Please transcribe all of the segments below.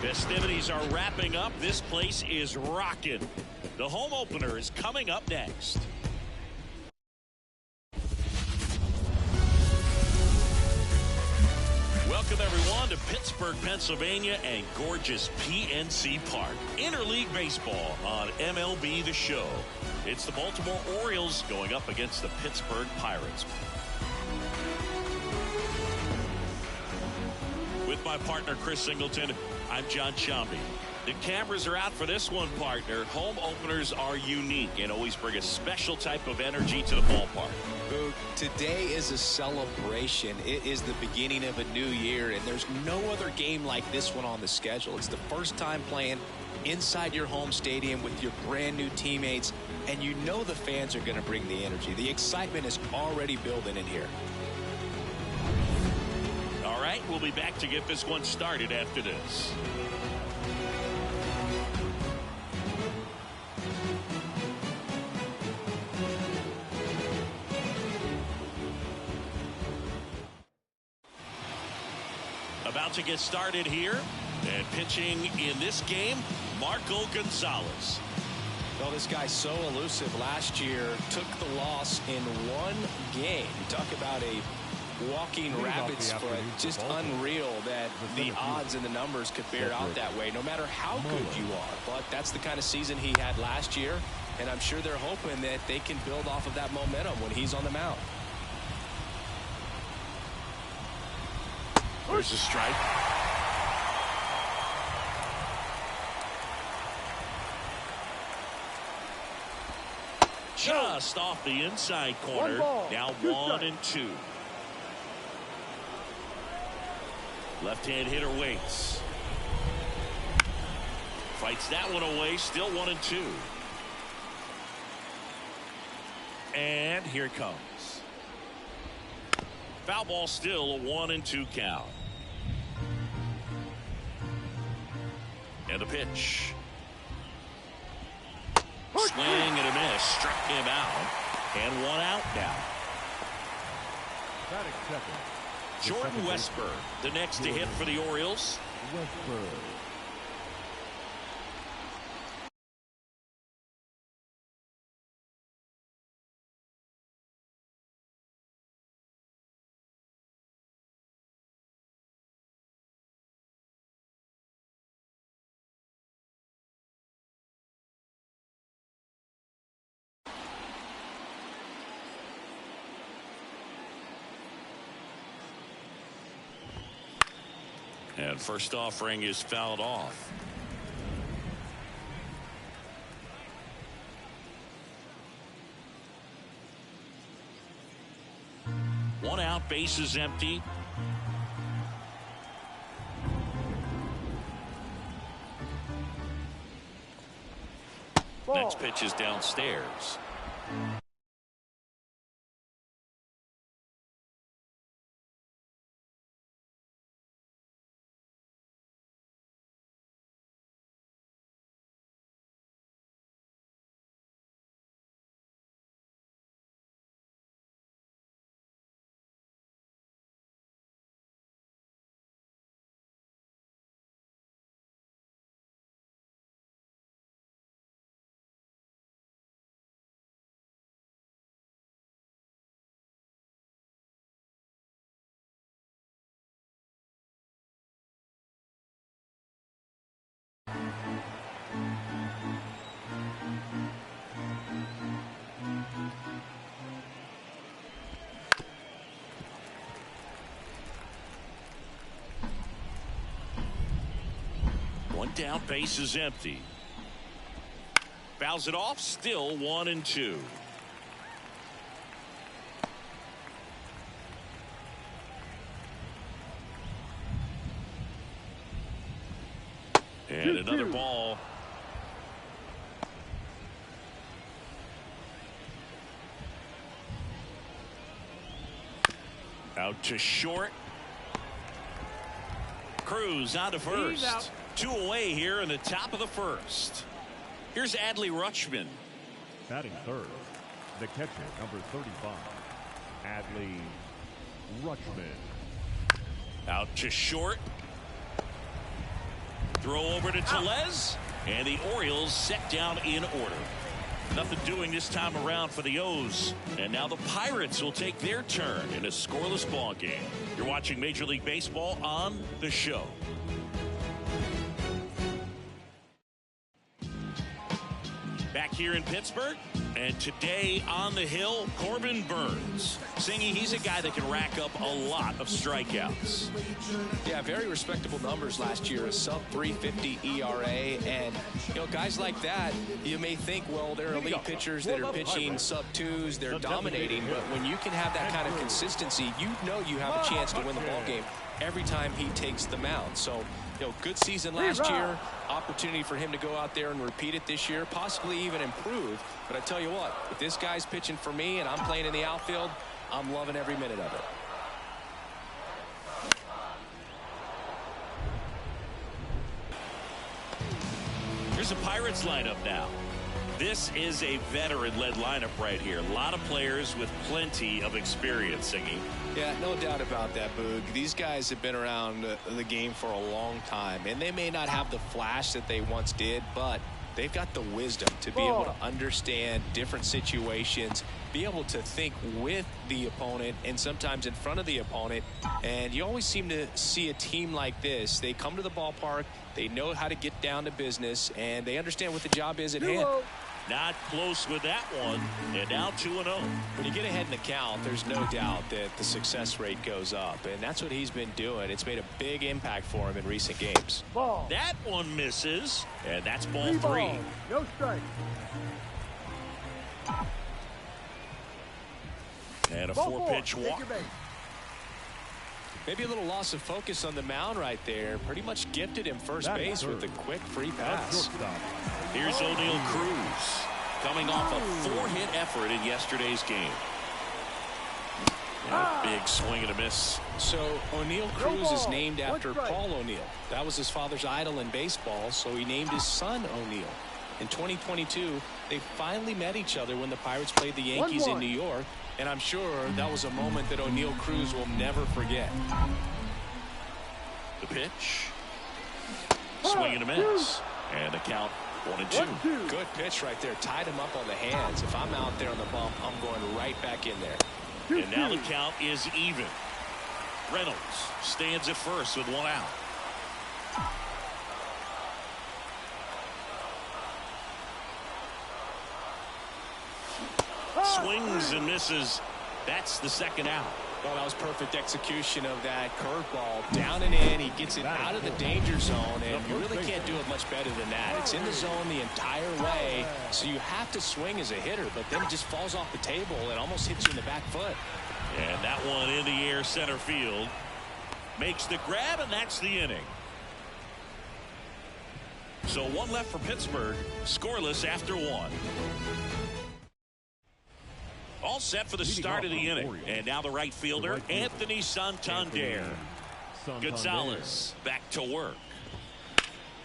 Festivities are wrapping up. This place is rocking. The home opener is coming up next. Welcome, everyone, to Pittsburgh, Pennsylvania and gorgeous PNC Park. Interleague baseball on MLB The Show. It's the Baltimore Orioles going up against the Pittsburgh Pirates. With my partner, Chris Singleton, I'm John Shambi. The cameras are out for this one, partner. Home openers are unique and always bring a special type of energy to the ballpark. Today is a celebration. It is the beginning of a new year, and there's no other game like this one on the schedule. It's the first time playing inside your home stadium with your brand new teammates, and you know the fans are going to bring the energy. The excitement is already building in here. All right, we'll be back to get this one started after this. About to get started here. And pitching in this game, Marco Gonzalez. Well, this guy's so elusive. Last year, took the loss in one game. You talk about a walking rabbit's foot. Just unreal that the odds and the numbers could bear out that way, no matter how good you are. But that's the kind of season he had last year, and I'm sure they're hoping that they can build off of that momentum when he's on the mound. There's a strike. Just off the inside corner. Now 1-2. Left-hand hitter waits. Fights that one away. Still 1-2. And here it comes. Foul ball, still a 1-2 count. And a pitch. Swing and a miss. Struck him out. And one out now. Jordan Westburg, the next to hit for the Orioles. And first offering is fouled off. One out, bases empty. Next pitch is downstairs. One down, base is empty. Fouls it off, still 1-2. And another ball. Out to short. Cruz out to first. Two away here in the top of the first. Here's Adley Rutschman. Batting third, the catcher, number 35, Adley Rutschman. Out to short. Throw over to Tellez. And the Orioles set down in order. Nothing doing this time around for the O's. And now the Pirates will take their turn in a scoreless ball game. You're watching Major League Baseball on The Show. Back here in Pittsburgh, and today on the hill, Corbin Burnes. Singy, he's a guy that can rack up a lot of strikeouts. Yeah, very respectable numbers last year, a sub-350 ERA, and guys like that, you may think, well, they're elite pitchers that are pitching sub-2s, they're dominating, but when you can have that kind of consistency, you know you have a chance to win the ball game every time he takes the mound. So, good season last year, opportunity for him to go out there and repeat it this year, possibly even improve. But I tell you what, if this guy's pitching for me and I'm playing in the outfield, I'm loving every minute of it. Here's the Pirates lineup now. This is a veteran-led lineup right here. A lot of players with plenty of experience, Singy. Yeah, no doubt about that, Boog. These guys have been around the game for a long time, and they may not have the flash that they once did, but they've got the wisdom to be able to understand different situations, be able to think with the opponent and sometimes in front of the opponent. And you always seem to see a team like this. They come to the ballpark, they know how to get down to business, and they understand what the job is at hand. Not close with that one, and now 2-0. When you get ahead in the count, there's no doubt that the success rate goes up, and that's what he's been doing. It's made a big impact for him in recent games. That one misses, and that's ball 3. No strike. And a 4-pitch walk. Maybe a little loss of focus on the mound right there. Pretty much gifted him first base with a quick free pass. Here's O'Neal Cruz coming off a 4-hit effort in yesterday's game. And a big swing and a miss. So O'Neal Cruz is named after Paul O'Neal. That was his father's idol in baseball, so he named his son O'Neal. In 2022, they finally met each other when the Pirates played the Yankees in New York, and I'm sure that was a moment that O'Neal Cruz will never forget. The pitch. Swing and a miss. And the count 1-2. Good pitch right there. Tied him up on the hands. If I'm out there on the bump, I'm going right back in there. And now the count is even. Reynolds stands at first with 1 out. Swings and misses. That's the 2nd out. Well, that was perfect execution of that curveball. Down and in. He gets it out of the danger zone, and you really can't do it much better than that. It's in the zone the entire way, so you have to swing as a hitter, but then it just falls off the table and almost hits you in the back foot. And that one in the air center field. Makes the grab, and that's the inning. So 1 left for Pittsburgh. Scoreless after 1. All set for the start of the inning. And now the right fielder, Anthony Santander. Gonzalez back to work.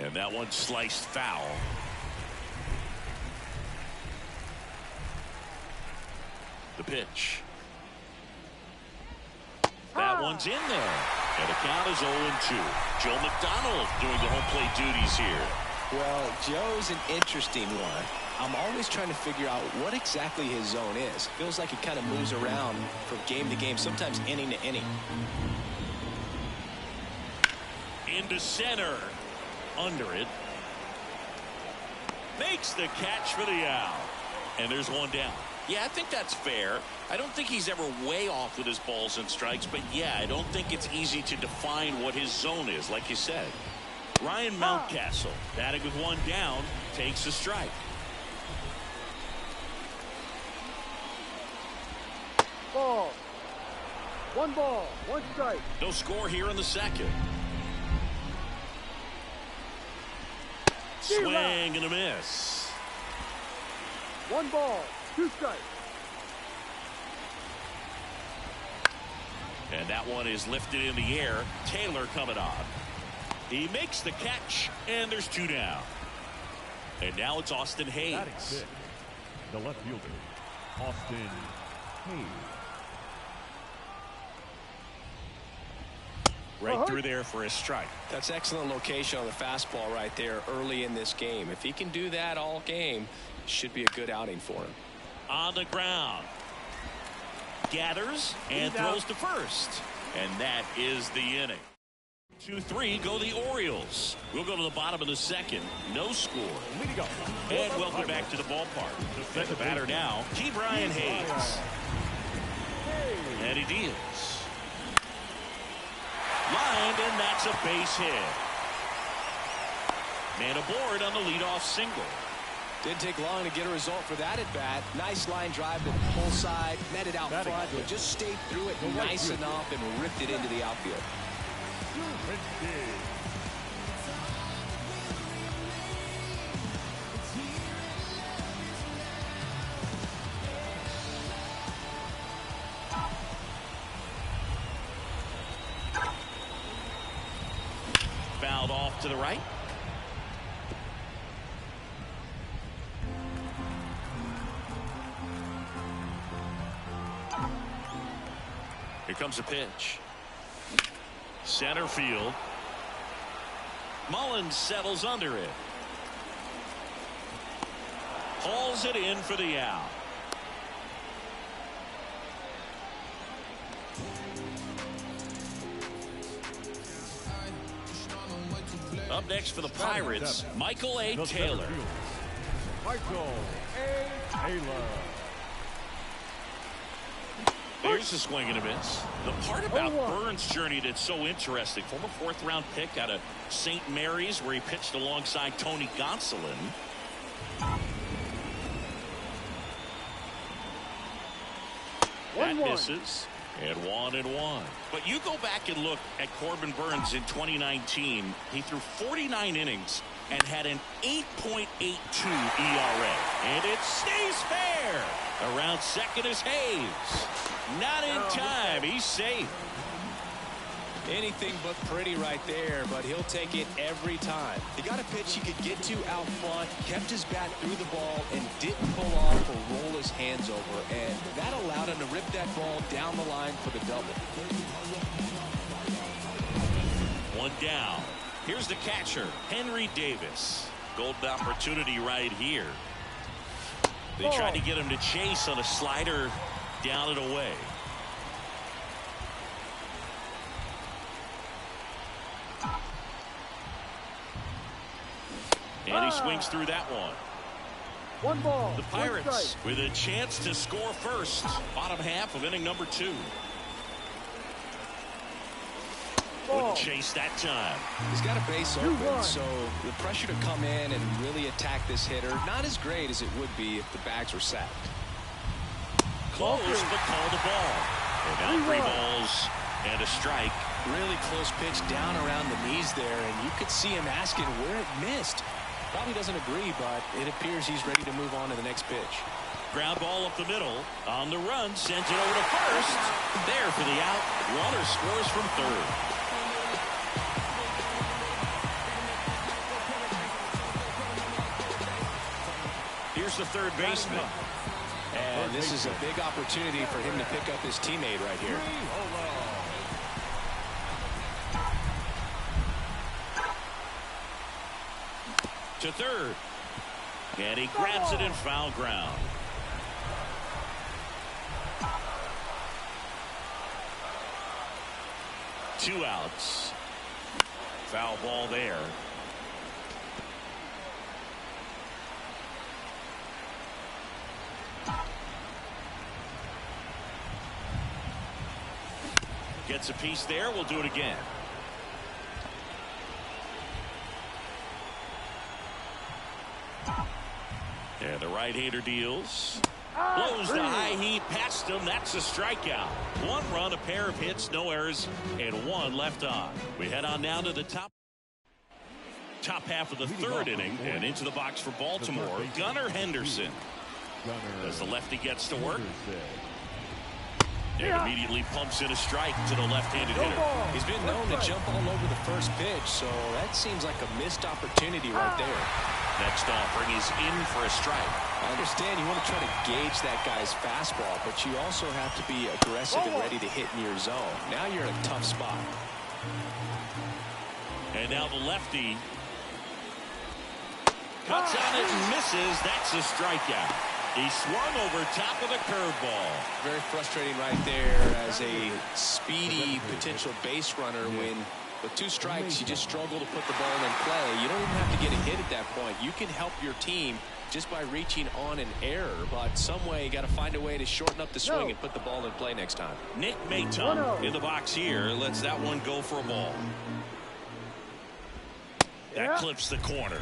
And that one sliced foul. The pitch. That one's in there. And the count is 0-2. Joe McDonald doing the home plate duties here. Well, Joe's an interesting one. I'm always trying to figure out what exactly his zone is. Feels like he kind of moves around from game to game, sometimes inning to inning. Into center. Under it. Makes the catch for the out. And there's 1 down. Yeah, I think that's fair. I don't think he's ever way off with his balls and strikes, but yeah, I don't think it's easy to define what his zone is, like you said. Ryan Mountcastle, batting with 1 down, takes a strike. Ball. 1 ball, 1 strike. No score here in the 2nd. Swing and a miss. 1 ball, 2 strikes. And that one is lifted in the air. Taylor coming on. He makes the catch, and there's 2 down. And now it's Austin Hayes. The left fielder, Austin Hayes. Right through there for a strike. That's excellent location on the fastball right there early in this game. If he can do that all game, it should be a good outing for him. On the ground. Gathers and throws to first. And that is the inning. 2-3 go the Orioles. We'll go to the bottom of the 2nd. No score. And welcome back to the ballpark. And the batter now, T. Brian Hayes. And he deals. Lined, and that's a base hit. Man aboard on the leadoff single. Didn't take long to get a result for that at bat. Nice line drive to the pull side, met it out front, but just stayed through it nice enough and ripped it into the outfield. Fouled off to the right. comes a pitch. Center field. Mullins settles under it. Hauls it in for the out. Up next for the Pirates, Michael A. Taylor. Michael A. Taylor. There's a swing and a miss. The part about Burns' journey that's so interesting, former fourth-round pick out of St. Mary's, where he pitched alongside Tony Gonsolin. That misses. And 1-1. But you go back and look at Corbin Burns in 2019. He threw 49 innings and had an 8.82 ERA. And it stays fair. Around second is Hayes. Not in time. He's safe. Anything but pretty right there, but he'll take it every time. He got a pitch he could get to out front, kept his bat through the ball, and didn't pull off or roll his hands over. And that allowed him to rip that ball down the line for the double. One down. Here's the catcher, Henry Davis. Golden opportunity right here. They tried to get him to chase on a slider, down and away. And he swings through that one. One ball. The Pirates with a chance to score first. Bottom half of inning number 2. Wouldn't chase that time. He's got a base open, so the pressure to come in and really attack this hitter, not as great as it would be if the bags were sacked. Close, but call the ball. And now 3 balls and a strike. Really close pitch down around the knees there, and you could see him asking where it missed. Probably doesn't agree, but it appears he's ready to move on to the next pitch. Ground ball up the middle. On the run, sends it over to first. There for the out. Runner scores from third. Here's the third baseman. And this is a big opportunity for him to pick up his teammate right here. To third. And he grabs it in foul ground. Two outs. Foul ball there. Gets a piece there. We'll do it again. And the right-hander deals. Blows the high heat past him. That's a strikeout. 1 run, a pair of hits, no errors, and 1 left on. We head on now to the top half of the 3rd inning and into the box for Baltimore. Gunnar Henderson. As the lefty gets to work. And immediately pumps in a strike to the left-handed hitter. He's been known to jump all over the first pitch, so that seems like a missed opportunity right there. Next offering is in for a strike. I understand you want to try to gauge that guy's fastball, but you also have to be aggressive and ready to hit in your zone. Now you're in a tough spot. And now the lefty cuts on it and misses. That's a strikeout. He swung over top of the curveball. Very frustrating right there as a speedy potential base runner when with 2 strikes you just struggle to put the ball in play. You don't even have to get a hit at that point. You can help your team just by reaching on an error, but some way you got to find a way to shorten up the swing and put the ball in play next time. Nick Maton in the box here lets that one go for a ball. That clips the corner.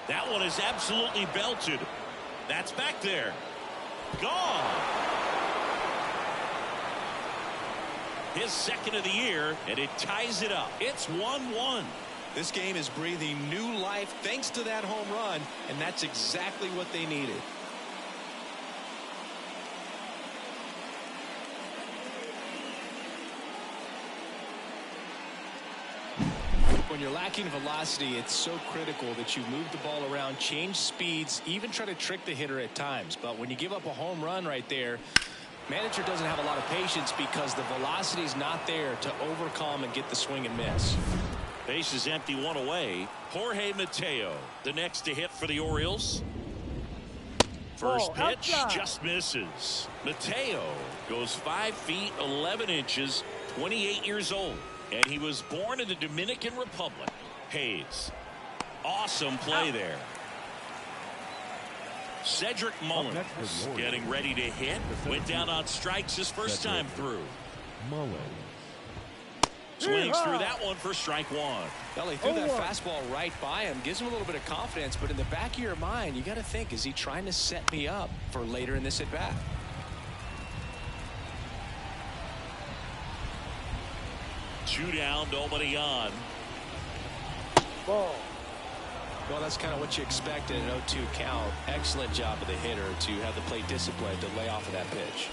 That one is absolutely belted. That's back there. Gone. His 2nd of the year, and it ties it up. It's 1-1. This game is breathing new life thanks to that home run, and that's exactly what they needed. When you're lacking velocity, it's so critical that you move the ball around, change speeds, even try to trick the hitter at times. But when you give up a home run right there, manager doesn't have a lot of patience because the velocity is not there to overcome and get the swing and miss. Base is empty, one away. Jorge Mateo, the next to hit for the Orioles. First pitch just misses. Mateo goes 5 feet 11 inches, 28 years old, and he was born in the Dominican Republic. Hayes, awesome play there. Cedric Mullins getting ready to hit. Went down on strikes his first time through. Mullins. Swings through that one for strike one. Well, he threw that fastball right by him. Gives him a little bit of confidence, but in the back of your mind, you got to think, is he trying to set me up for later in this at-bat? Two down, nobody on. Ball. Well, that's kind of what you expect in an 0-2 count. Excellent job of the hitter to have the plate discipline to lay off of that pitch.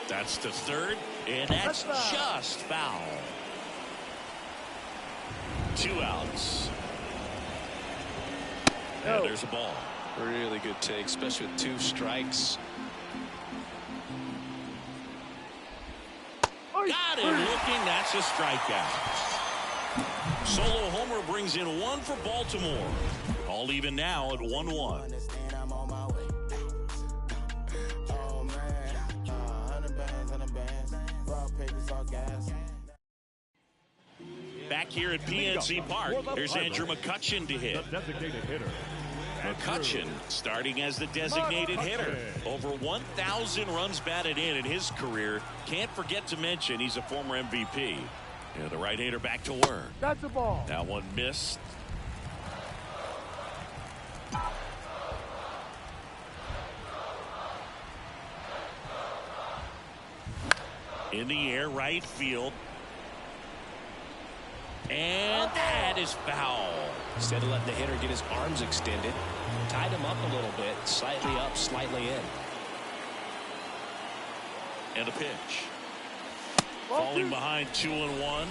That's to third, and that's just foul. 2 outs. And there's a ball. Really good take, especially with 2 strikes. Got him looking. That's a strikeout. Solo homer brings in 1 for Baltimore. All even now at 1-1. Back here at PNC Park, here's Andrew McCutchen to hit. The designated hitter. McCutchen starting as the designated hitter. Over 1,000 runs batted in his career. Can't forget to mention he's a former MVP. Yeah, the right-hander back to work. That's a ball. That one missed. In the air, right field. And that is foul. Instead of letting the hitter get his arms extended, tied him up a little bit, slightly up, slightly in. And a pitch. Falling behind 2-1.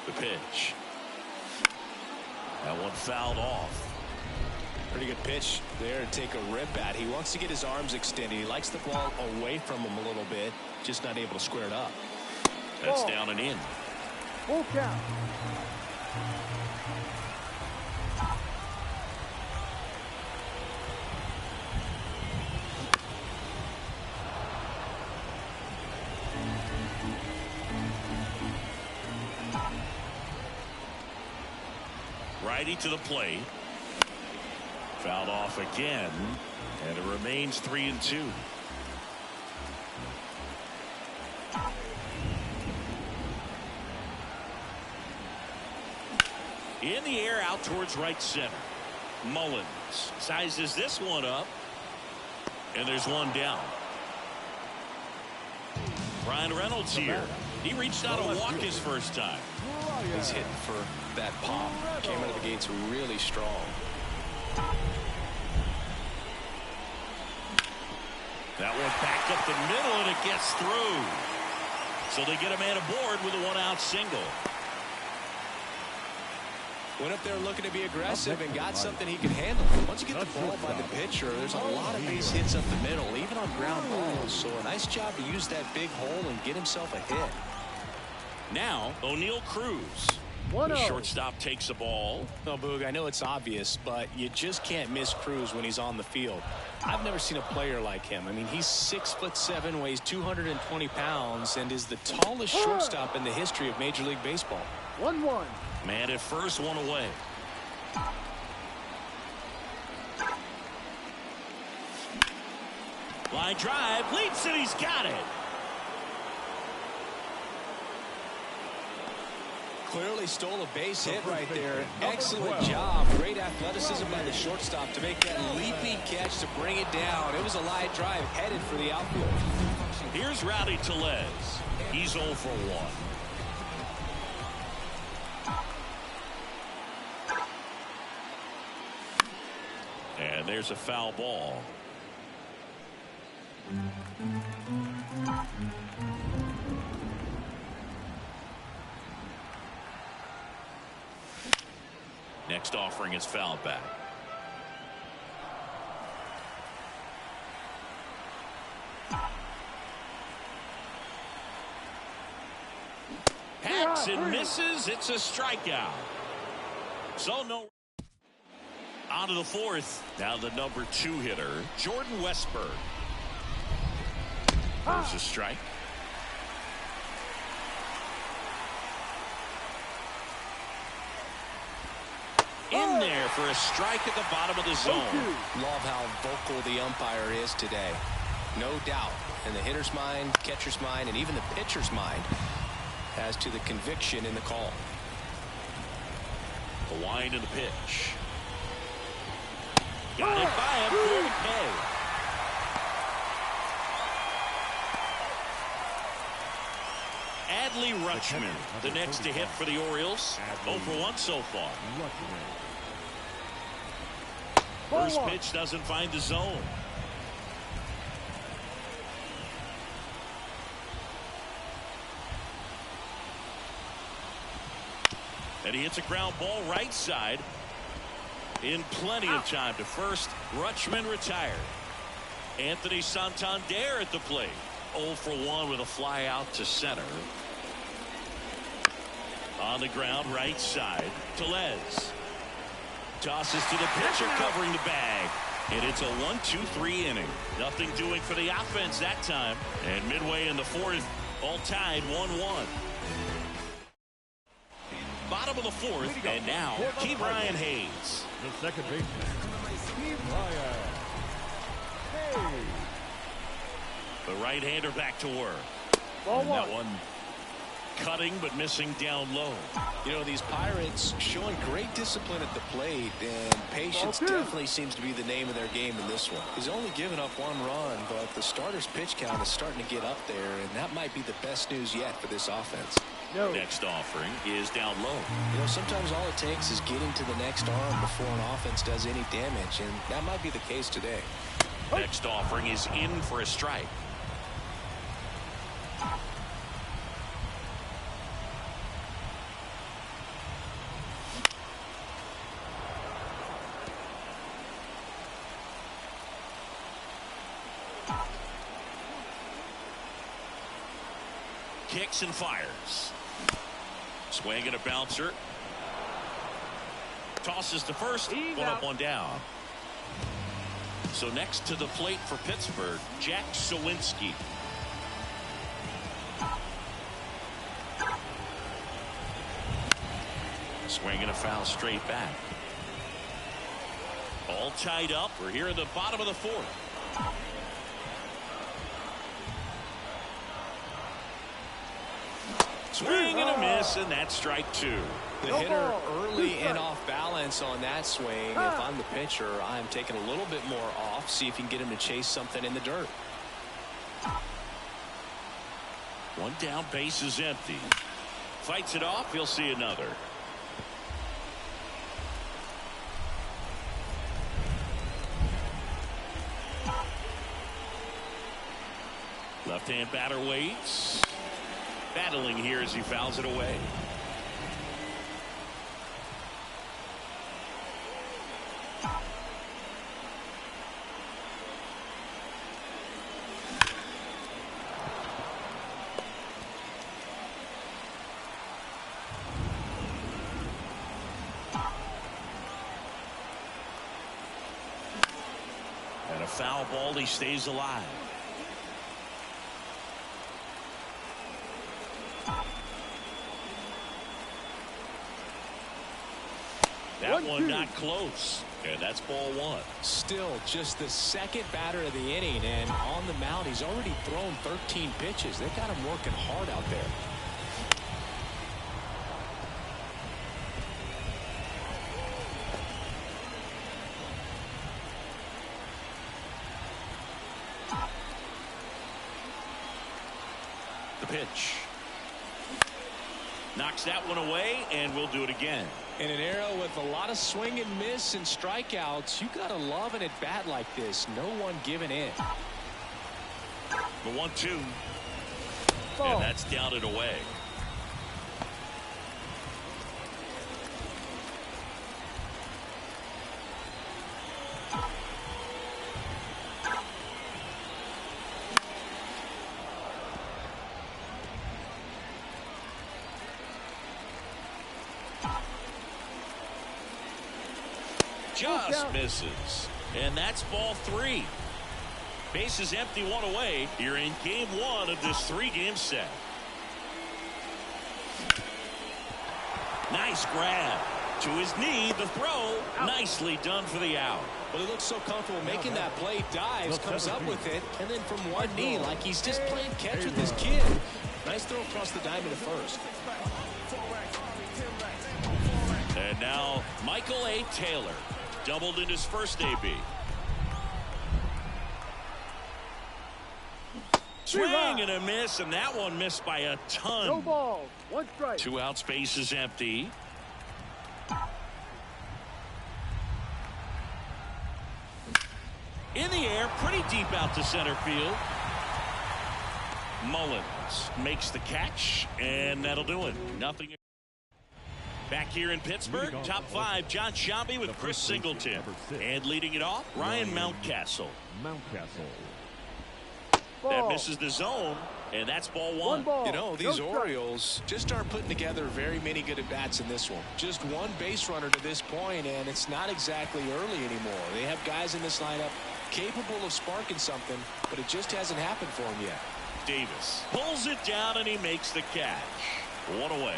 The pitch. That one fouled off. Pretty good pitch there to take a rip at. He wants to get his arms extended. He likes the ball away from him a little bit, just not able to square it up. That's down and in. Full count. Righty to the plate. Fouled off again, and it remains 3-2. In the air, out towards right center. Mullins sizes this one up, and there's one down. Brian Reynolds here. He reached out a walk his first time. He's hitting for that pop. Came out of the gates really strong. That one back up the middle, and it gets through. So they get a man aboard with a 1-out single. Went up there looking to be aggressive and got something he can handle. Once you get the ball by the pitcher, there's a lot of base hits up the middle, even on ground balls. So a nice job to use that big hole and get himself a hit. Now, O'Neal Cruz. The shortstop takes a ball. No, Boog, I know it's obvious, but you just can't miss Cruz when he's on the field. I've never seen a player like him. I mean, he's 6'7", weighs 220 pounds, and is the tallest shortstop in the history of Major League Baseball. 1-1. Man at first, one away. Line drive, leaps it, he's got it. Clearly stole a base hit right there. Excellent job. Great athleticism by the shortstop to make that leaping catch to bring it down. It was a line drive headed for the outfield. Here's Rowdy Tellez. He's 0 for 1. And there's a foul ball. Next offering is fouled back. Hacks and misses. It's a strikeout. So no. On to the fourth. Now the number 2 hitter, Jordan Westburg. There's a strike. In there for a strike at the bottom of the zone. Love how vocal the umpire is today. No doubt in the hitter's mind, catcher's mind, and even the pitcher's mind as to the conviction in the call. The wind and the pitch. Got it by him for the pay. Adley Rutschman, the next to hit for the Orioles. 0 for 1 so far. First pitch doesn't find the zone. And he hits a ground ball right side. In plenty of time to first. Rutschman retired. Anthony Santander at the plate. 0 for 1 with a fly out to center. On the ground right side. Tellez tosses to the pitcher covering the bag. And it's a 1-2-3 inning. Nothing doing for the offense that time. And midway in the fourth, all tied 1-1. Bottom of the fourth, and now Key Brian Hayes. The second baseman, Key Brian Hayes. The right-hander back to work. Ball That one cutting but missing down low. You know, these Pirates showing great discipline at the plate, and patience definitely seems to be the name of their game in this one. He's only given up 1 run, but the starter's pitch count is starting to get up there, and that might be the best news yet for this offense. Next offering is down low. You know, sometimes all it takes is getting to the next arm before an offense does any damage, and that might be the case today. Next offering is in for a strike. Kicks and fires. Swing and a bouncer. Tosses to first. One up, one down. So next to the plate for Pittsburgh, Jack Sawinski. Swing and a foul straight back. All tied up. We're here in the bottom of the fourth. Swing and a miss, and that's strike 2. The hitter early and off balance on that swing. If I'm the pitcher, I'm taking a little bit more off, see if you can get him to chase something in the dirt. One down, base is empty. Fights it off, he'll see another. Left-hand batter waits. Battling here as he fouls it away. And a foul ball, he stays alive. That one not close. And that's ball 1. Still just the second batter of the inning, and on the mound he's already thrown 13 pitches. They've got him working hard out there. The pitch. Knocks that one away, and we'll do it again. In an era with a lot of swing and miss and strikeouts, you got to love an at-bat like this. No one giving in. The 1-2. Ball. And that's down and away. Just misses. And that's ball 3. Bases empty, 1 away. You're in game 1 of this 3-game set. Nice grab. To his knee, the throw. Out. Nicely done for the out. Well, he looks so comfortable making that play. Dives, comes up with it, and then from one knee, like he's just playing catch with his kid. Nice throw across the diamond to first. And now Michael A. Taylor. Doubled in his first AB. Swing and a miss, and that one missed by a ton. No balls. 1 strike. 2 outs, base is empty. In the air, pretty deep out to center field. Mullins makes the catch, and that'll do it. Nothing. Back here in Pittsburgh, top 5, John Sciambi with Chris Singleton. And leading it off, Ryan Mountcastle. That misses the zone, and that's ball 1. Ball. You know, these Orioles just aren't putting together very many good at-bats in this one. Just 1 base runner to this point, and it's not exactly early anymore. They have guys in this lineup capable of sparking something, but it just hasn't happened for him yet. Davis pulls it down, and he makes the catch. 1 away.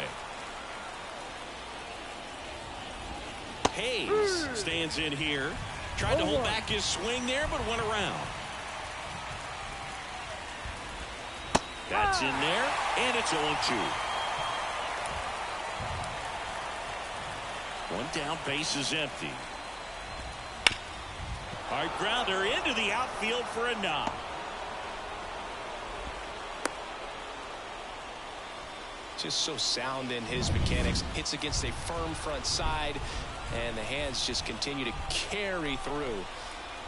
Hayes stands in here. Tried to hold back his swing there, but went around. That's in there, and it's 0-2. 1 down, base is empty. Hard grounder into the outfield for a knock. Just so sound in his mechanics. Hits against a firm front side, and the hands just continue to carry through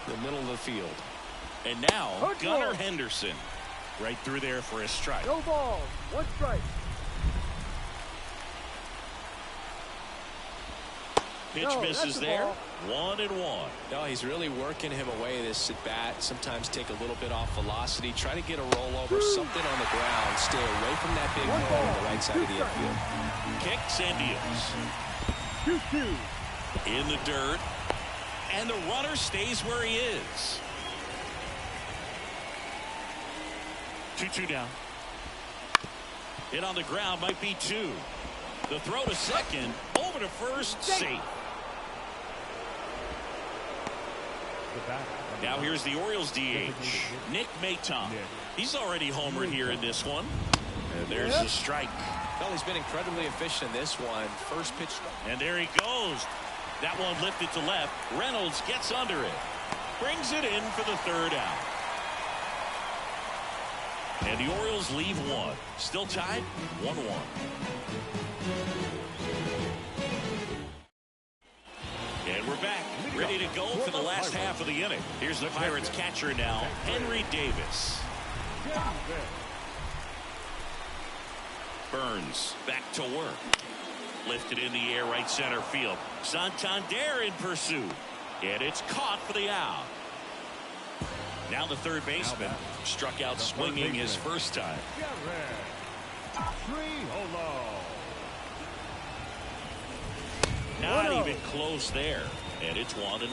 the middle of the field. And now Gunnar Henderson right through there for a strike. No balls. 1 strike. Pitch misses there. 1-1. No, he's really working him away this at bat. Sometimes take a little bit off velocity. Try to get a rollover, something on the ground. Stay away from that big ball on the right side of the infield. Kicks and deals. 2-2. In the dirt. And the runner stays where he is. 2-2 down. Hit on the ground, might be 2. The throw to second, over to first, safe. Now here's the Orioles DH, Nick Maton. He's already homered here in this one. And there's the strike. Well, he's been incredibly efficient in this one. First pitch. And there he goes. That one lifted to left. Reynolds gets under it. Brings it in for the 3rd out. And the Orioles leave 1. Still tied, 1-1. And we're back, ready to go for the last half of the inning. Here's the Pirates catcher now, Henry Davis. Burns back to work. Lifted in the air, right center field. Santander in pursuit. And it's caught for the out. Now the third baseman struck out swinging his first time. Not even close there. And it's 1-0.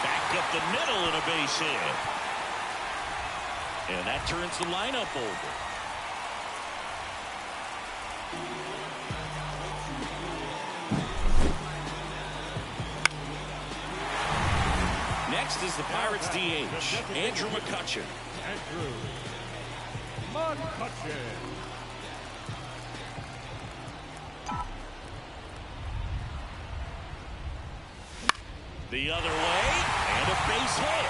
Back up the middle and a base hit. And that turns the lineup over. Next is the Pirates DH, Andrew McCutchen. The other way, and a base hit.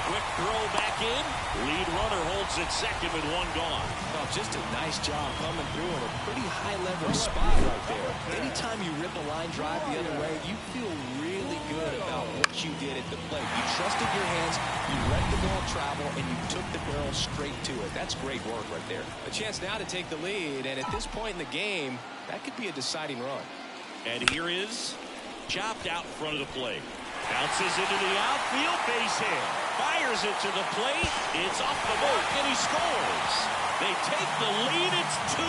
quick throw back in. Lead runner holds it second with one gone. Well, just a nice job coming through in a pretty high-leverage spot right there. Anytime you rip a line drive the other way, you feel really good about what you did at the plate. You trusted your hands, you let the ball travel, and you took the barrel straight to it. That's great work right there. A chance now to take the lead, and at this point in the game, that could be a deciding run. And here is chopped out in front of the plate. Bounces into the outfield, base hit. Fires it to the plate. It's off the mark, and he scores. They take the lead. It's 2-1.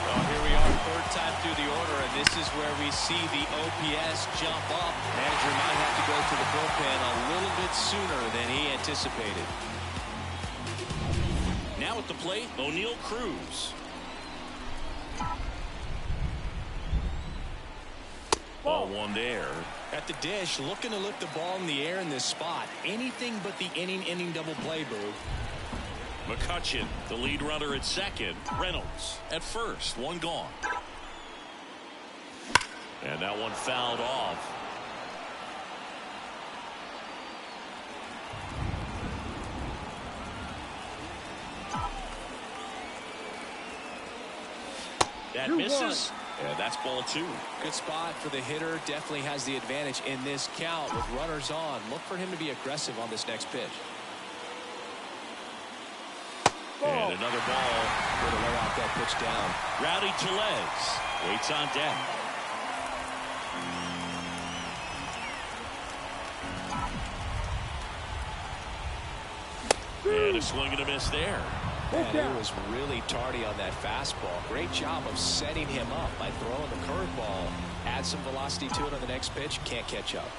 Well, here we are, third time through the order, and this is where we see the OPS jump up. Manager might have to go to the bullpen a little bit sooner than he anticipated. Now at the plate, O'Neal Cruz. Ball one there. At the dish, looking to lift the ball in the air in this spot. Anything but the inning double play, Boo. McCutchen, the lead runner at second. Reynolds at first, one gone. And that one fouled off. That misses. Yeah, that's ball two. Good spot for the hitter. Definitely has the advantage in this count with runners on. Look for him to be aggressive on this next pitch. And another ball. Way to lay out that pitch down. Rowdy Tellez waits on deck. And a swing and a miss there. And he was really tardy on that fastball. Great job of setting him up by throwing the curveball. Add some velocity to it on the next pitch. Can't catch up.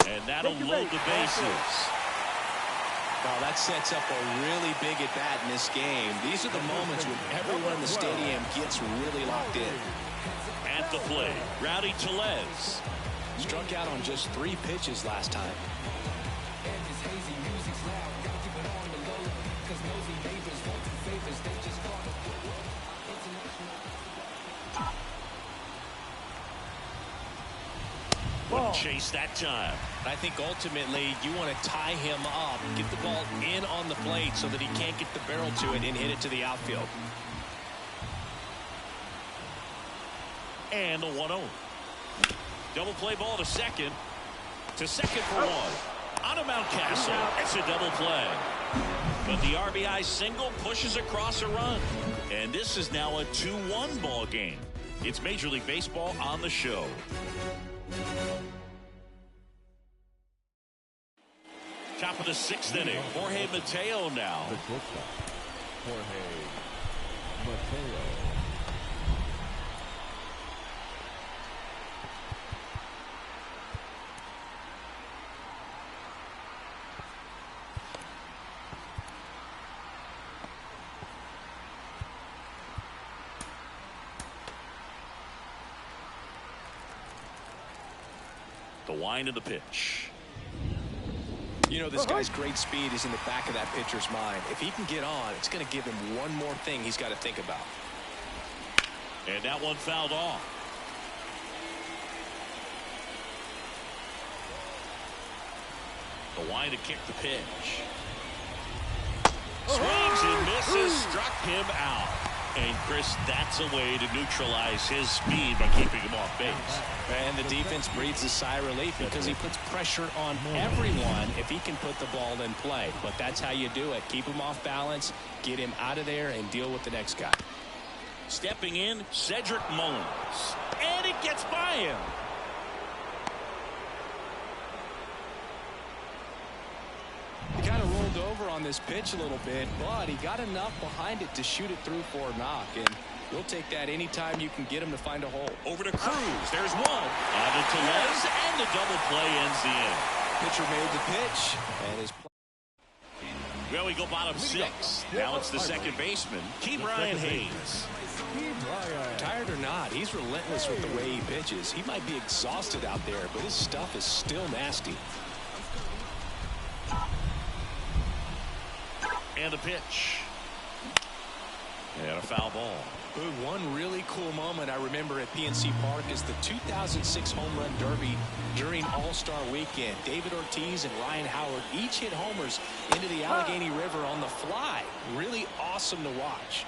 And that'll load the bases. Well, that sets up a really big at bat in this game. These are the moments when everyone in the stadium gets really locked in. At the plate, Rowdy Tellez. Struck out on just 3 pitches last time. Wouldn't chase that time. I think ultimately you want to tie him up, get the ball in on the plate so that he can't get the barrel to it and hit it to the outfield. And the 1-0. Double play ball to second. To second for one. On a Mountcastle. It's a double play. But the RBI single pushes across a run. And this is now a 2-1 ball game. It's Major League Baseball on the show. Top of the 6th inning. Jorge Mateo now. The shortstop, Jorge Mateo. The wind of the pitch. You know, this guy's great speed is in the back of that pitcher's mind. If he can get on, it's going to give him one more thing he's got to think about. And that one fouled off. The wind to kick the pitch. Swings and misses, struck him out. And Chris, that's a way to neutralize his speed by keeping him off base. And the defense breathes a sigh of relief because he puts pressure on everyone if he can put the ball in play. But that's how you do it. Keep him off balance, get him out of there, and deal with the next guy. Stepping in, Cedric Mullins. And it gets by him. He kind of rolled over on this pitch a little bit, but he got enough behind it to shoot it through for a knock. And you'll take that anytime you can get him to find a hole. Over to Cruz. There's one. On to Tellez, and the double play ends the inning. Pitcher made the pitch, and his Well, we go bottom 6. Now it's the second baseman, Ke'Bryan Hayes. Tired or not, he's relentless with the way he pitches. He might be exhausted out there, but his stuff is still nasty. And a pitch. And a foul ball. One really cool moment I remember at PNC Park is the 2006 Home Run Derby during All-Star Weekend. David Ortiz and Ryan Howard each hit homers into the Allegheny River on the fly. Really awesome to watch.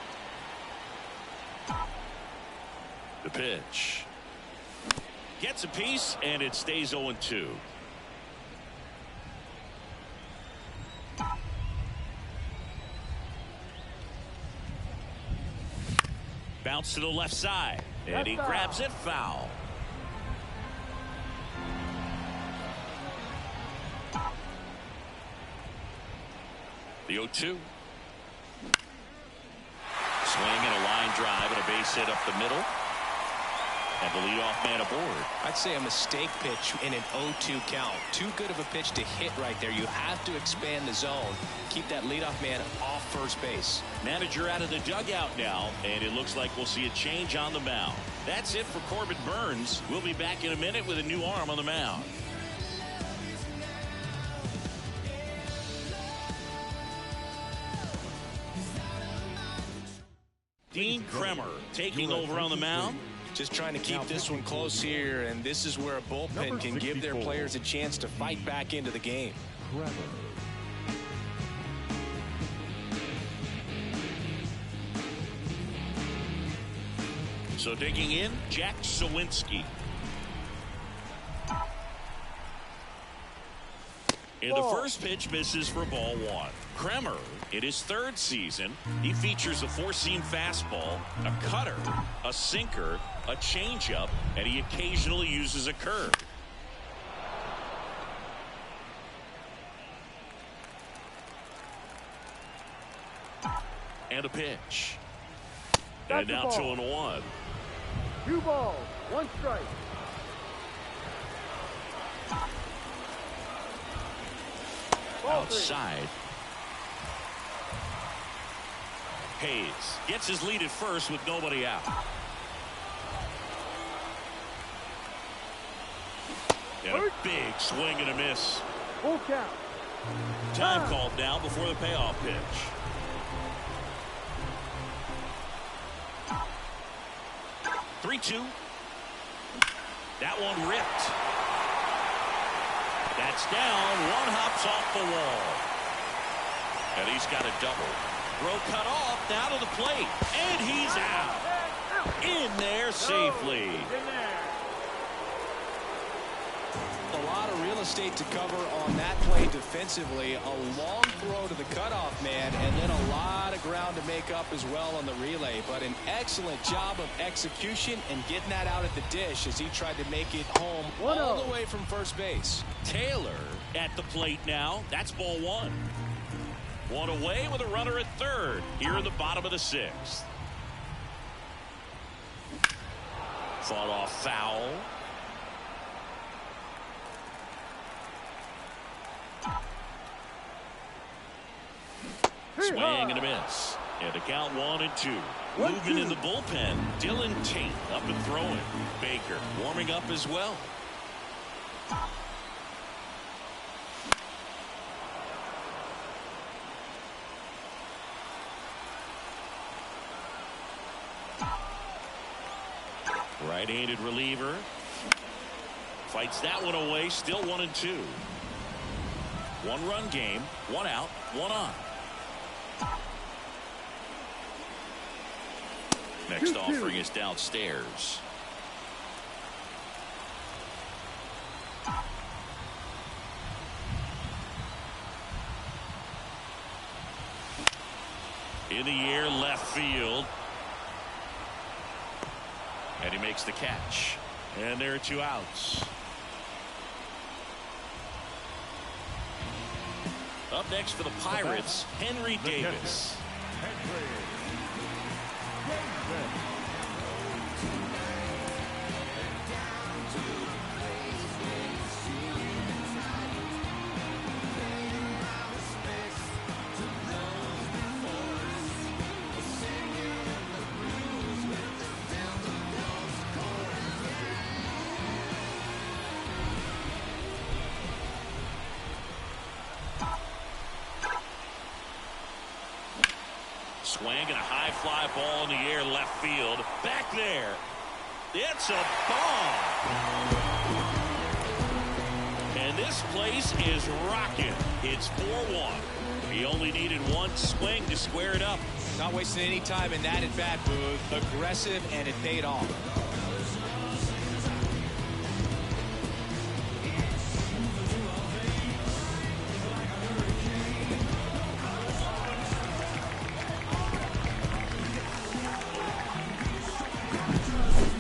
The pitch. Gets a piece, and it stays 0-2. Bounce to the left side, and he grabs it foul. The 0-2. Swing and a line drive and a base hit up the middle. And the leadoff man aboard. I'd say a mistake pitch in an 0-2 count. Too good of a pitch to hit right there. You have to expand the zone. Keep that leadoff man off first base. Manager out of the dugout now, and it looks like we'll see a change on the mound. That's it for Corbin Burnes. We'll be back in a minute with a new arm on the mound. Dean Kremer taking over on the mound. Just trying to keep this one close here, and this is where a bullpen can give their players a chance to fight back into the game. So digging in, Jack Sawinski. And the first pitch misses for ball one. Kremer, in his third season, he features a four-seam fastball, a cutter, a sinker, a changeup, and he occasionally uses a curve. And a pitch. And now 2-1. 2 balls, 1 strike. Outside. Hayes gets his lead at first with nobody out. And a big swing and a miss. Full count. Time called now before the payoff pitch. Three-two. That one ripped. That's down. One hops off the wall. And he's got a double. Throw cut off. Now to the plate. And he's out. In there safely. A lot of real estate to cover on that play defensively. A long throw to the cutoff man, and then a lot of ground to make up as well on the relay. But an excellent job of execution and getting that out at the dish as he tried to make it home all the way from first base. Taylor at the plate now. That's ball one. One away with a runner at third here in the bottom of the sixth. Fought off foul. Swing and a miss. And to count 1-2. Movement in the bullpen. Dylan Tate up and throwing. Baker warming up as well. Right-handed reliever. Fights that one away. Still 1-2. One-run game. One out. One on. Next offering is downstairs. In the air, left field. And he makes the catch. And there are 2 outs. Up next for the Pirates, Henry Davis. Swing and a high fly ball in the air left field. Back there. It's a bomb. And this place is rocking. It's 4-1. He only needed one swing to square it up. Not wasting any time in that at-bat, Boog. Aggressive, and it paid off.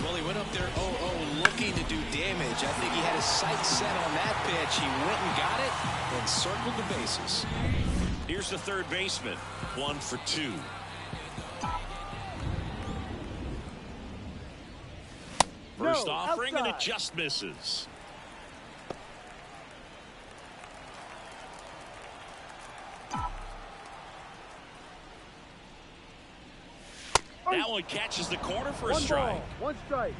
Well, he went up there 0-0 looking to do damage. I think he had his sights set on that pitch. He went and got it and circled the bases. Here's the third baseman. 1 for 2. First offering, and it just misses. That one catches the corner for a strike. 1 strike.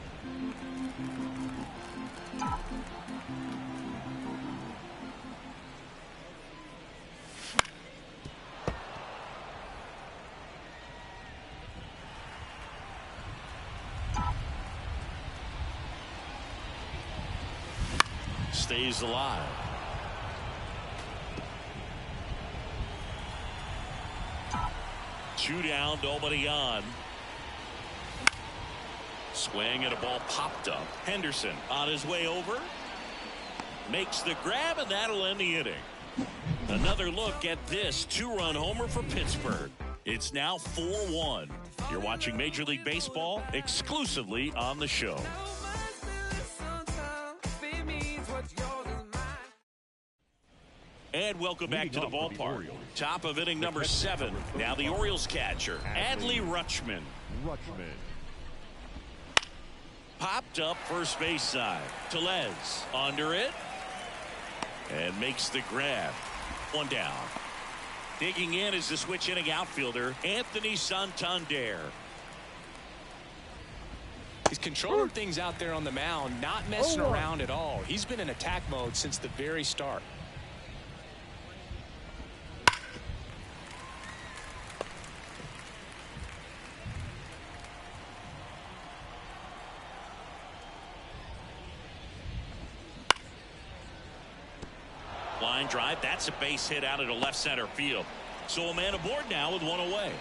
Stays alive. Two down, nobody on. Swing and a ball popped up. Henderson on his way over. Makes the grab, and that'll end the inning. Another look at this 2-run homer for Pittsburgh. It's now 4-1. You're watching Major League Baseball exclusively on the show. And welcome back to the ballpark. Top of inning number 7. Now the Orioles catcher, Adley Rutschman. Popped up first base side. Tellez under it. And makes the grab. One down. Digging in is the switch inning outfielder, Anthony Santander. He's controlling things out there on the mound, not messing around at all. He's been in attack mode since the very start. Line drive. That's a base hit out into left center field. So a man aboard now with one away.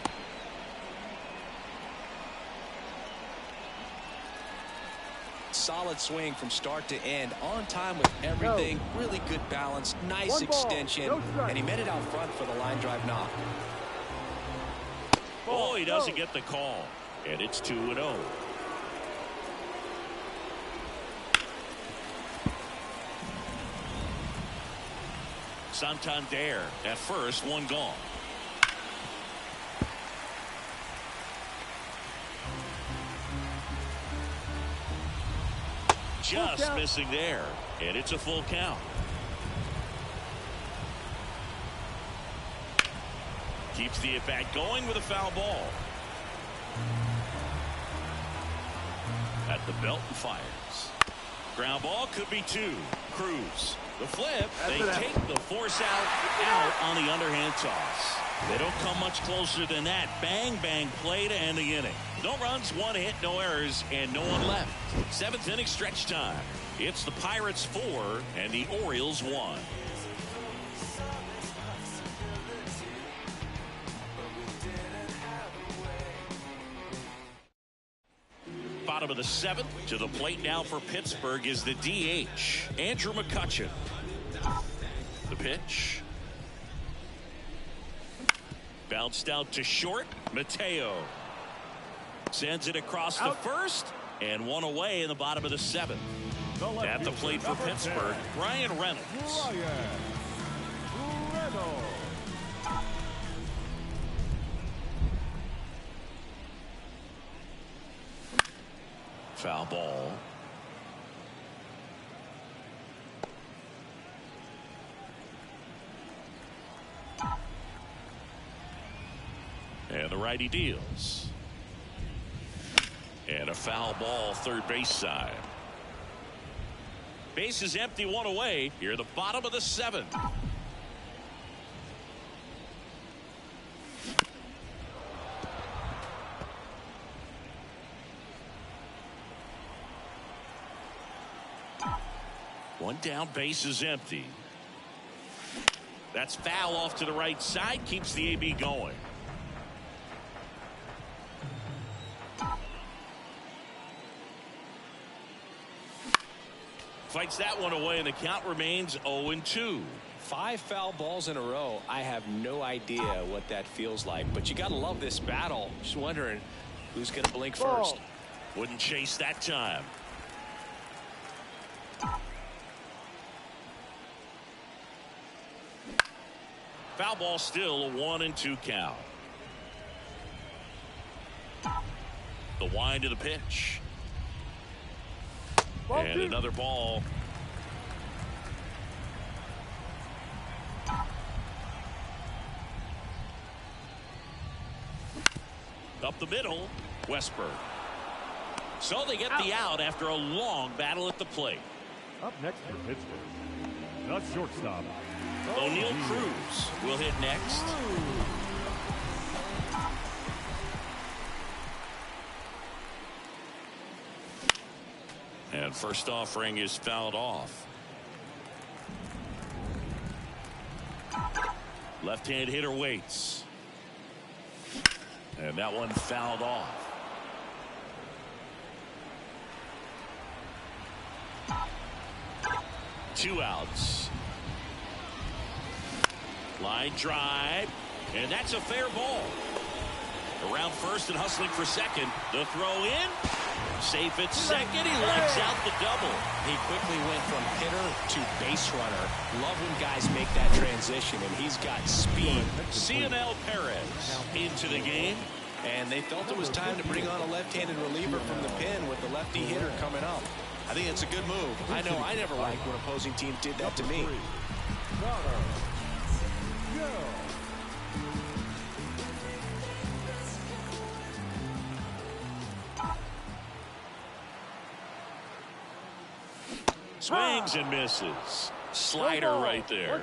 Solid swing from start to end, on time with everything. Really good balance, nice extension, and he met it out front for the line drive knock. Oh, he doesn't get the call, and it's 2-0. Santander at first, one gone. Just missing there, and it's a full count. Keeps the at-bat going with a foul ball. At the belt and fires. Ground ball could be 2. Cruz. The flip. They take the force out on the underhand toss. They don't come much closer than that. Bang, bang play to end the inning. No runs, 1 hit, no errors, and no one left. 7th inning stretch time. It's the Pirates 4 and the Orioles 1. Bottom of the 7th. To the plate now for Pittsburgh is the DH, Andrew McCutchen. The pitch. Bounced out to short. Mateo sends it across the first, and one away in the bottom of the 7th. At the plate for Pittsburgh, Ryan Reynolds. Foul ball. And the righty deals. And a foul ball, third base side. Base is empty, one away. Here at the bottom of the 7th. One down, base is empty. That's foul off to the right side, keeps the AB going. Fights that one away, and the count remains 0-2. 5 foul balls in a row. I have no idea what that feels like, but you got to love this battle. Just wondering who's going to blink first. Wouldn't chase that time. Foul ball, still a 1-2 count. The wind of the pitch. And another ball. Up the middle, Westberg. So they get the out after a long battle at the plate. Up next for Pittsburgh, the shortstop. O'Neal Cruz will hit next. And first offering is fouled off. Left-hand hitter waits. And that one fouled off. Two outs. Line drive. And that's a fair ball. Around first and hustling for second. The throw in. Safe at second. He legs out the double. He quickly went from hitter to base runner. Love when guys make that transition, and he's got speed. Cionel Perez into the game. And they felt it was time to bring on a left-handed reliever from the pen with the lefty hitter coming up. I think it's a good move. I know I never liked when opposing teams did that to me. Swings and misses. Slider right there.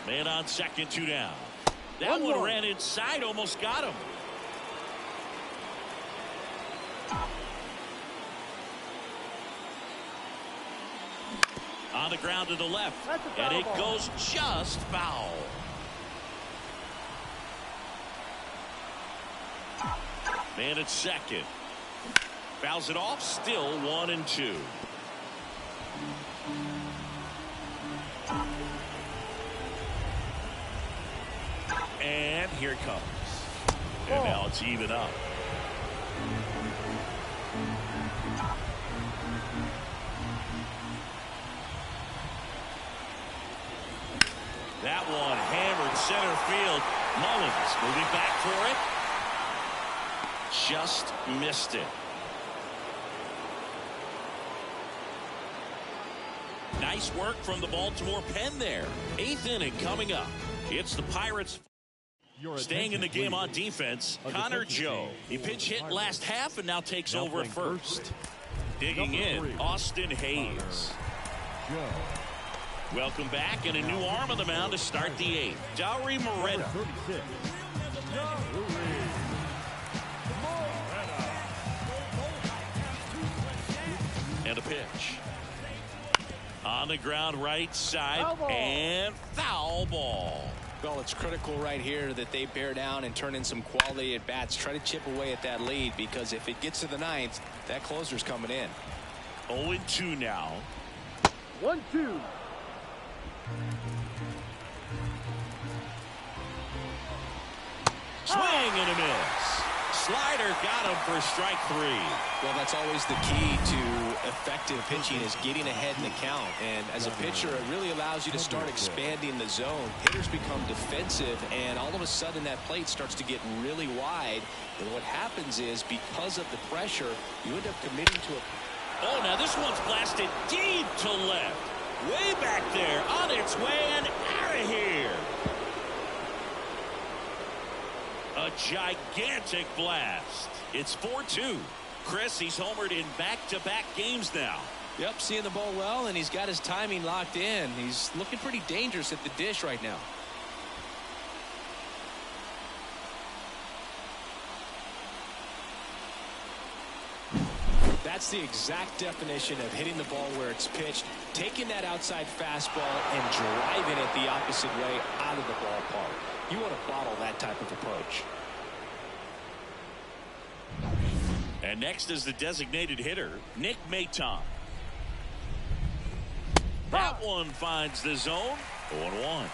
Man on second, 2 down. That one ran inside, almost got him. On the ground to the left, and it goes just foul. Man at second. Fouls it off, still 1-2. And here it comes. And now it's even up. That one hammered center field. Mullins moving back for it. Just missed it. Nice work from the Baltimore pen there. 8th inning coming up. It's the Pirates staying in the game on defense. Connor Joe. He pitch hit last half and now takes over at first. Digging in, Austin Hayes. Welcome back, and a new arm on the mound to start the 8th. Dauri Moreta. And a pitch. On the ground, right side, and foul ball. Well, it's critical right here that they bear down and turn in some quality at bats. Try to chip away at that lead, because if it gets to the 9th, that closer's coming in. 0-2 now. 1-2. Swing and a miss. Slider got him for strike 3. Well, that's always the key to effective pitching, is getting ahead in the count. And as a pitcher, it really allows you to start expanding the zone. Hitters become defensive, and all of a sudden that plate starts to get really wide. And what happens is, because of the pressure, you end up committing to a... Oh, now this one's blasted deep to left. Way back there, on its way and out of here. A gigantic blast. It's 4-2. Chris, he's homered in back-to-back games now. Yep, seeing the ball well, and he's got his timing locked in. He's looking pretty dangerous at the dish right now. That's the exact definition of hitting the ball where it's pitched, taking that outside fastball and driving it the opposite way out of the ballpark. You want to bottle that type of approach. And next is the designated hitter, Nick Maton. That one finds the zone. 0-1.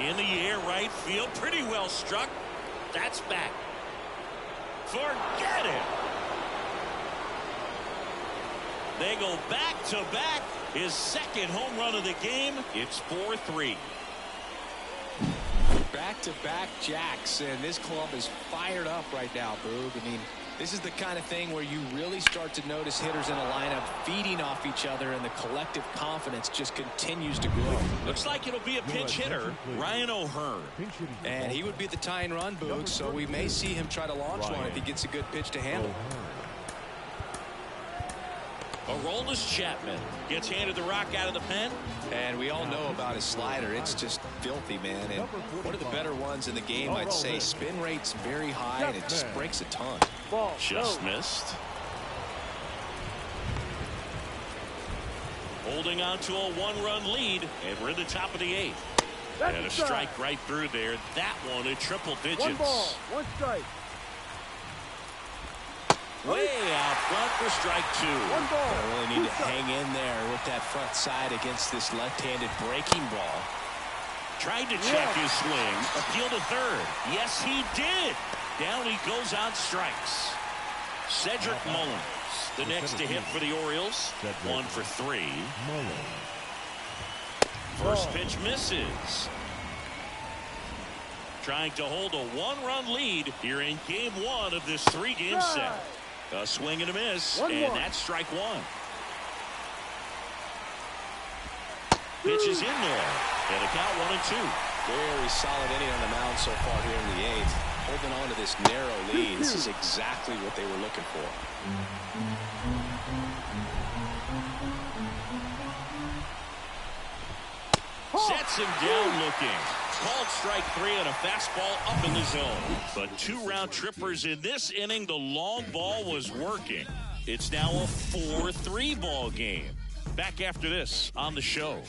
In the air, right field, pretty well struck. That's back. Forget it. They go back to back. His second home run of the game. It's 4-3. Back-to-back jacks, and this club is fired up right now, Boog. I mean, this is the kind of thing where you really start to notice hitters in a lineup feeding off each other, and the collective confidence just continues to grow. Looks like it'll be a pinch hitter, Ryan O'Hearn. And he would be the tying run, Boog, so we may see him try to launch one if he gets a good pitch to handle. Aroldis Chapman gets handed the rock out of the pen. And we all know about his slider. It's just filthy, man. And one of the better ones in the game, I'd say. Spin rate's very high, and it just breaks a ton. Just missed. Holding on to a one-run lead, and we're in the top of the 8th. And a strike right through there. That one in triple digits. 1 ball, 1 strike. Way out front for strike 2. 1 ball. I really need to hang in there with that front side against this left-handed breaking ball. Tried to check his swing. Appeal to third. Yes, he did. Down he goes on strikes. Cedric Mullins, the next to hit for the Orioles. 1 for 3. First pitch misses. Trying to hold a 1-run lead here in game 1 of this 3-game set. A swing and a miss, and that's strike 1. Pitch is in there, and a count 1-2. Very solid inning on the mound so far here in the 8th. Holding on to this narrow lead. This is exactly what they were looking for. Sets him down looking. Called strike 3 and a fastball up in the zone. But 2 round trippers in this inning. The long ball was working. It's now a 4-3 ball game. Back after this on the show.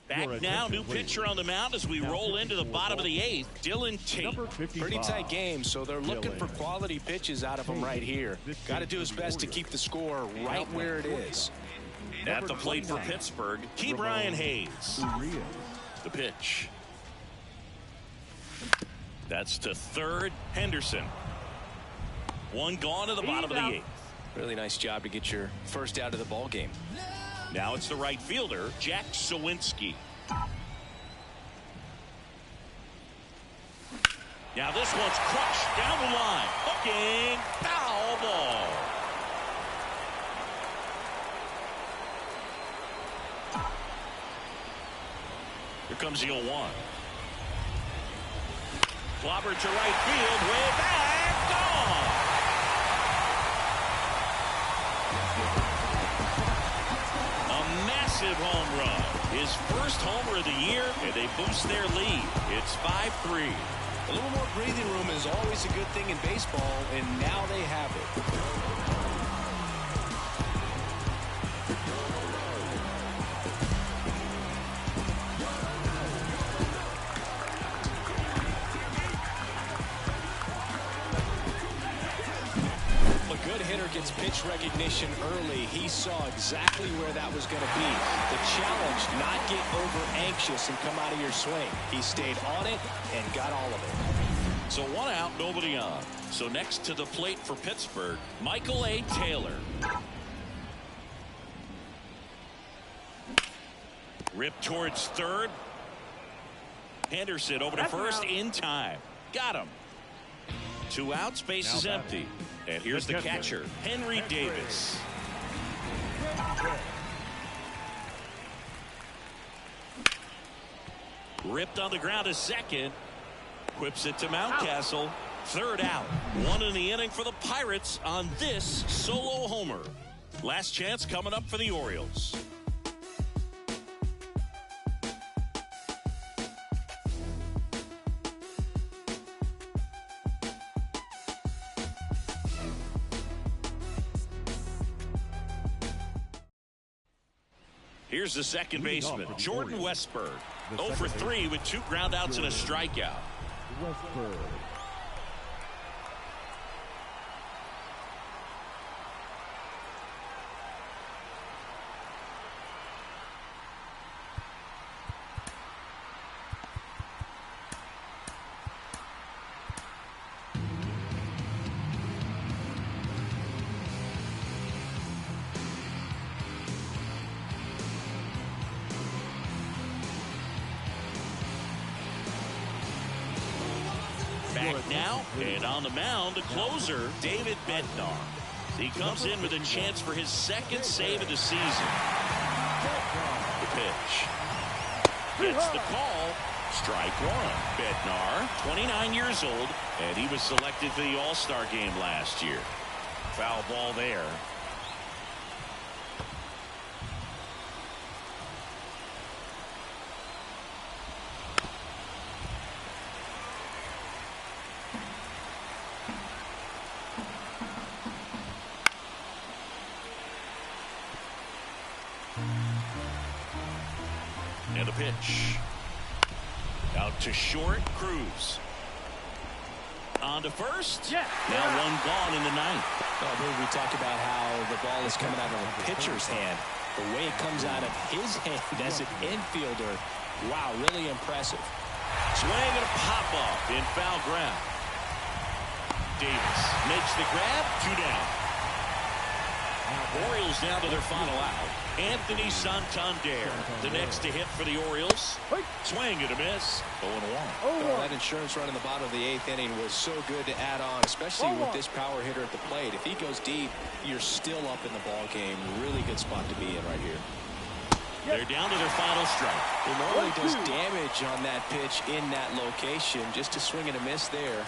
Back now, new pitcher on the mound as we roll into the bottom of the 8th. Dylan Tate. Pretty tight game, so they're looking for quality pitches out of him right here. Got to do his best to keep the score right where it is. At the plate for Pittsburgh, Ke'Bryan Hayes. The pitch. That's to third, Henderson. 1 gone to the bottom of the 8th. Really nice job to get your first out of the ball game. Now it's the right fielder, Jack Sawinski. Now this one's crushed down the line. Hooking, foul ball. Here comes the 0-1. Clobbered to right field, way back, gone. A massive home run. His first homer of the year, and they boost their lead. It's 5-3. A little more breathing room is always a good thing in baseball, and now they have it. Gets pitch recognition early. He saw exactly where that was going to be. The challenge, not get over anxious and come out of your swing. He stayed on it and got all of it. So 1 out, nobody on. So next to the plate for Pittsburgh, Michael A. Taylor. Rip towards third. Henderson over to first in time. Got him. 2 outs, base is empty. And here's the catcher, Henry Davis. Ripped on the ground to second. Whips it to Mountcastle. 3rd out. 1 in the inning for the Pirates on this solo homer. Last chance coming up for the Orioles. Here's the second baseman, Jordan Westburg. The 0 for 3 with 2 groundouts and a strikeout. Westburg. Back now, and on the mound, the closer, David Bednar. He comes in with a chance for his second save of the season. The pitch. Gets the call. Strike one. Bednar, 29 years old, and he was selected for the All-Star game last year. Foul ball there. And a pitch. Out to short, Cruz. On to first. Yeah. Now one gone in the ninth. Well, we talk about how the ball is coming out of a pitcher's hand. The way it comes out of his hand as an infielder, wow, really impressive. Swing and a pop-up in foul ground. Davis makes the grab, 2 down. Orioles down to their final out. Anthony Santander, the next to hit for the Orioles. Swing and a miss. 0-1. Well, that insurance run in the bottom of the 8th inning was so good to add on, especially with this power hitter at the plate. If he goes deep, you're still up in the ball game. Really good spot to be in right here. They're down to their final strike. It normally does damage on that pitch in that location. Just a swing and a miss there. I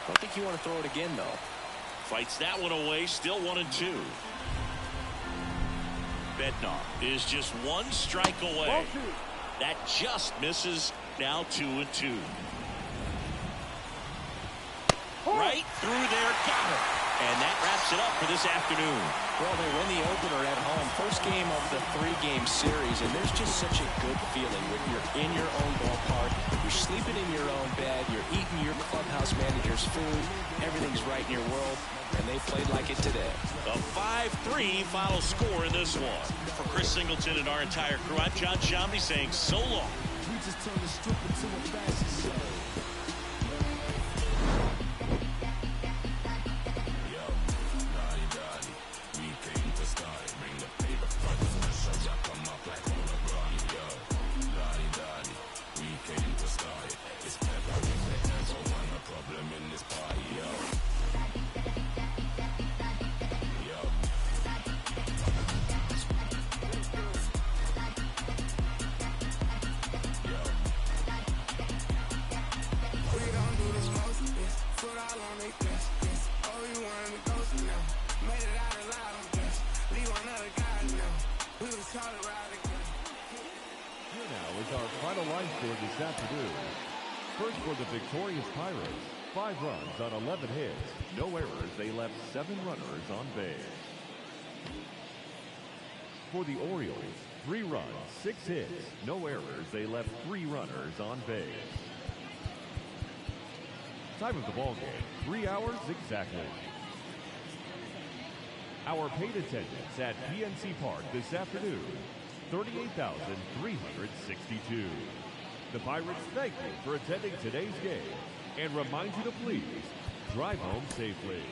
don't think you want to throw it again, though. Fights that one away, still 1-2. Bednar is just 1 strike away. That just misses. Now 2-2. Right through there, got it. And that wraps it up for this afternoon. Well, they win the opener at home. First game of the 3-game series, and there's just such a good feeling when you're in your own ballpark, you're sleeping in your own bed, you're eating your clubhouse manager's food, everything's right in your world, and they played like it today. A 5-3 final score in this one. For Chris Singleton and our entire crew, I'm John Shambi saying so long. We just turned the strip into a fashion show. This afternoon. First for the victorious Pirates, 5 runs on 11 hits, no errors. They left 7 runners on base. For the Orioles, 3 runs, 6 hits, no errors. They left 3 runners on base. Time of the ball game, 3 hours exactly. Our paid attendance at PNC Park this afternoon, 38,362. The Pirates thank you for attending today's game and remind you to please drive home safely.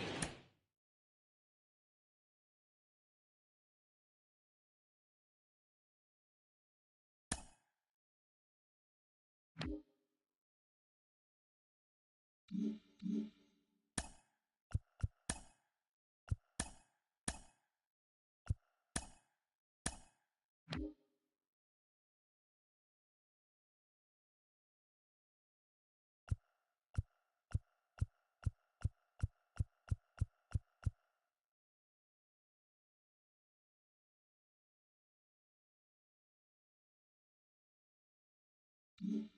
Mm-hmm.